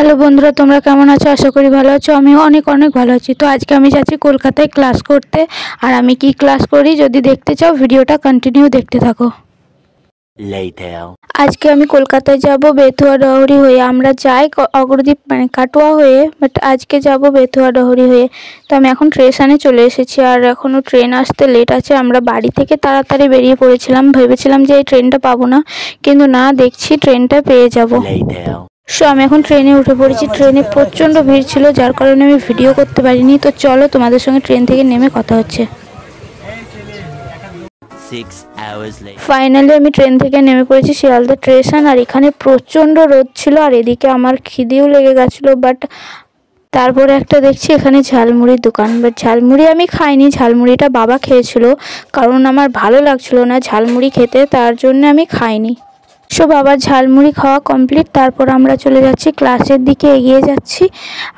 Hello বন্ধুরা, তোমরা কেমন আছো? আশা করি ভালো আছো। আমিও অনেক ভালো আছি। তো আজকে আমি যাচ্ছি কলকাতায় ক্লাস করতে। আর আমি কি ক্লাস করি যদি দেখতে চাও ভিডিওটা কন্টিনিউ দেখতে থাকো। আজকে আমি কলকাতায় যাব বেথুয়া ডহরি হয়ে। আমরা যাই অগ্রদ্বীপ মানে কাটোয়া হয়ে, বাট আজকে যাব বেথুয়া ডহরি হয়ে। তো আমি এখন স্টেশনে চলে এসেছি আর এখনও ট্রেন আসতে লেট আছে। আমরা বাড়ি থেকে তাড়াতাড়ি বেরিয়ে পড়েছিলাম, ভেবেছিলাম যে এই ট্রেনটা পাবো না, কিন্তু না, দেখছি ট্রেনটা পেয়ে যাব। সো আমি এখন ট্রেনে উঠে পড়েছি। ট্রেনে প্রচণ্ড ভিড় ছিল, যার কারণে আমি ভিডিও করতে পারিনি। তো চলো তোমাদের সঙ্গে ট্রেন থেকে নেমে কথা হচ্ছে। ফাইনালি আমি ট্রেন থেকে নেমে পড়েছি শিয়ালদা স্টেশন। আর এখানে প্রচণ্ড রোদ ছিল আর এদিকে আমার খিদেও লেগে গেছিলো। বাট তারপরে একটা দেখছি এখানে ঝালমুড়ির দোকান। বাট ঝালমুড়ি আমি খাইনি, ঝালমুড়িটা বাবা খেয়েছিল, কারণ আমার ভালো লাগছিল না ঝালমুড়ি খেতে, তার জন্য আমি খাইনি। সো বাবার ঝালমুড়ি খাওয়া কমপ্লিট। তারপর আমরা চলে যাচ্ছি ক্লাসের দিকে, এগিয়ে যাচ্ছি।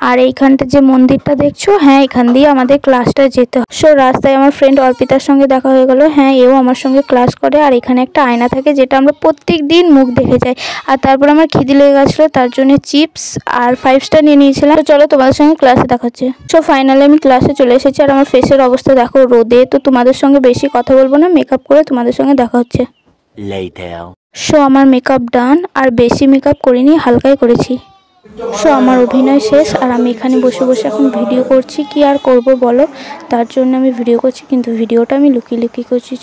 আর এইখানটা যে মন্দিরটা দেখছো, হ্যাঁ, এখান দিয়ে আমাদের ক্লাসটা যেতে হয়। সো রাস্তায় আমার ফ্রেন্ড অর্পিতার সঙ্গে দেখা হয়ে গেল। হ্যাঁ, এও আমার সঙ্গে ক্লাস করে। আর এখানে একটা আয়না থাকে যেটা আমরা প্রত্যেক দিন মুখ দেখে যাই। আর তারপর আমার খিদে লেগে গেছিলো, তার জন্য চিপস আর 5 স্টার নিয়ে নিয়েছিলাম। তো চলো তোমাদের সঙ্গে ক্লাসে দেখা হচ্ছে। সো ফাইনালি আমি ক্লাসে চলে এসেছি। আর আমার ফেসের অবস্থা দেখো রোদে। তো তোমাদের সঙ্গে বেশি কথা বলবো না, মেকআপ করে তোমাদের সঙ্গে দেখা হচ্ছে। সো আমার মেকআপ ডান, আর বেশি মেকআপ করিনি, হালকাই করেছি। সো আমার অভিনয় শেষ আর আমি এখানে বসে বসে এখন ভিডিও করছি। কি আর করব বলো, তার জন্য আমি ভিডিও করছি, কিন্তু ভিডিওটা আমি লুকিয়ে করছি।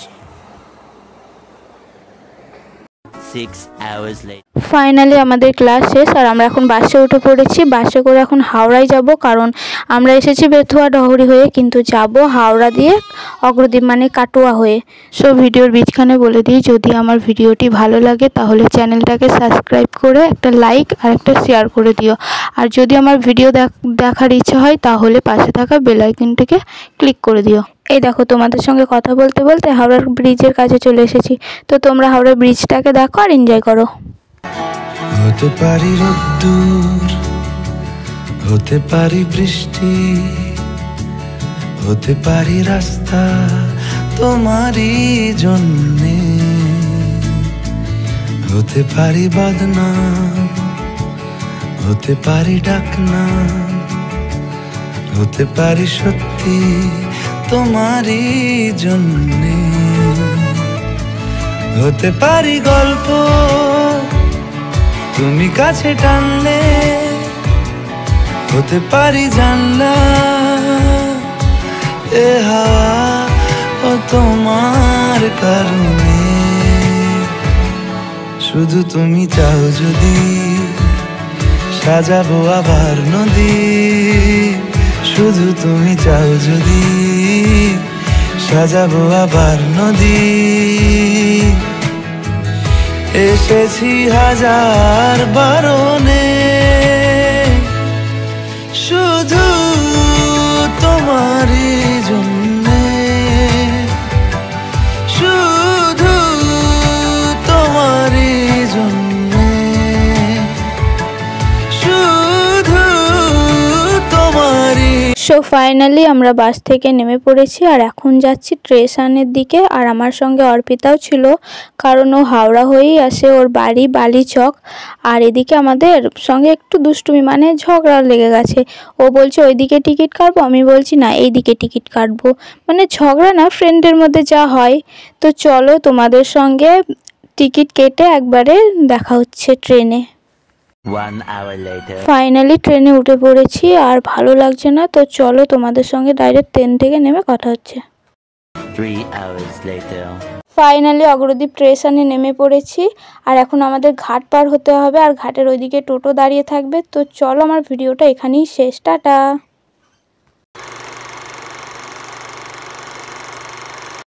ফাইনালি আমাদের ক্লাস শেষ আর আমরা এখন বাসে উঠে পড়েছি। বাসে করে এখন হাওড়ায় যাব, কারণ আমরা এসেছি বেথুয়া ডহরি হয়ে, কিন্তু যাব হাওড়া দিয়ে অগ্রদ্বীপ মানে কাটোয়া হয়ে। সো ভিডিওর বীজখানে বলে দিই, যদি আমার ভিডিওটি ভালো লাগে তাহলে চ্যানেলটাকে সাবস্ক্রাইব করে একটা লাইক আর একটা শেয়ার করে দিও। আর যদি আমার ভিডিও দেখার ইচ্ছা হয় তাহলে পাশে থাকা বেল আইকনটাকে ক্লিক করে দিও। এই দেখো, তোমাদের সঙ্গে কথা বলতে বলতে হাওড়ার ব্রিজের কাছে চলে এসেছি। তো তোমরা হাওড়ার ব্রিজটাকে দেখো আর এনজয় করো। হতে পারি রোদ্দুর, হতে পারি বৃষ্টি, হতে পারি রাস্তা তোমারই জন্যে, হতে পারি বদনাম, হতে পারি ডাকনাম, হতে পারি সত্যি তোমারই জন্যে, হতে পারি গল্প তুমি কাছে টানলে, হতে পারি জানলা এ হাওয়া ও তোমার কারণে, শুধু তুমি চাও যদি সাজাবো আবার নদী, শুধু তুমি চাও যদি সাজাবো আবার নদী, এসেছি হাজার বারণে শুধু তোমারই জন্যে, শুধু তোমারই জন্যে, শুধু তোমারই। সো ফাইনালি আমরা বাস থেকে নেমে পড়েছি আর এখন যাচ্ছি স্টেশনের দিকে। আর আমার সঙ্গে অর্পিতাও ছিল, কারণ ও হাওড়া হয়েই আসে, ওর বাড়ি বালিচক। আর এদিকে আমাদের সঙ্গে একটু দুষ্টুমি মানে ঝগড়া লেগে গেছে। ও বলছে ওইদিকে টিকিট কাটবো, আমি বলছি না এইদিকে টিকিট কাটবো। মানে ঝগড়া না, ফ্রেন্ডের মধ্যে যা হয়। তো চলো তোমাদের সঙ্গে টিকিট কেটে একবারে দেখা হচ্ছে ট্রেনে। ফাইনালি ট্রেনে উঠে পড়েছি আর ভালো লাগছে না। তো চলো তোমাদের সঙ্গে ডাইরেক্ট ট্রেন থেকে নেমে কথা হচ্ছে। ফাইনালি অগ্রদ্বীপ স্টেশনে নেমে পড়েছি আর এখন আমাদের ঘাট পার হতে হবে, আর ঘাটের ওইদিকে টোটো দাঁড়িয়ে থাকবে। তো চলো, আমার ভিডিওটা এখানেই শেষ, টাটা।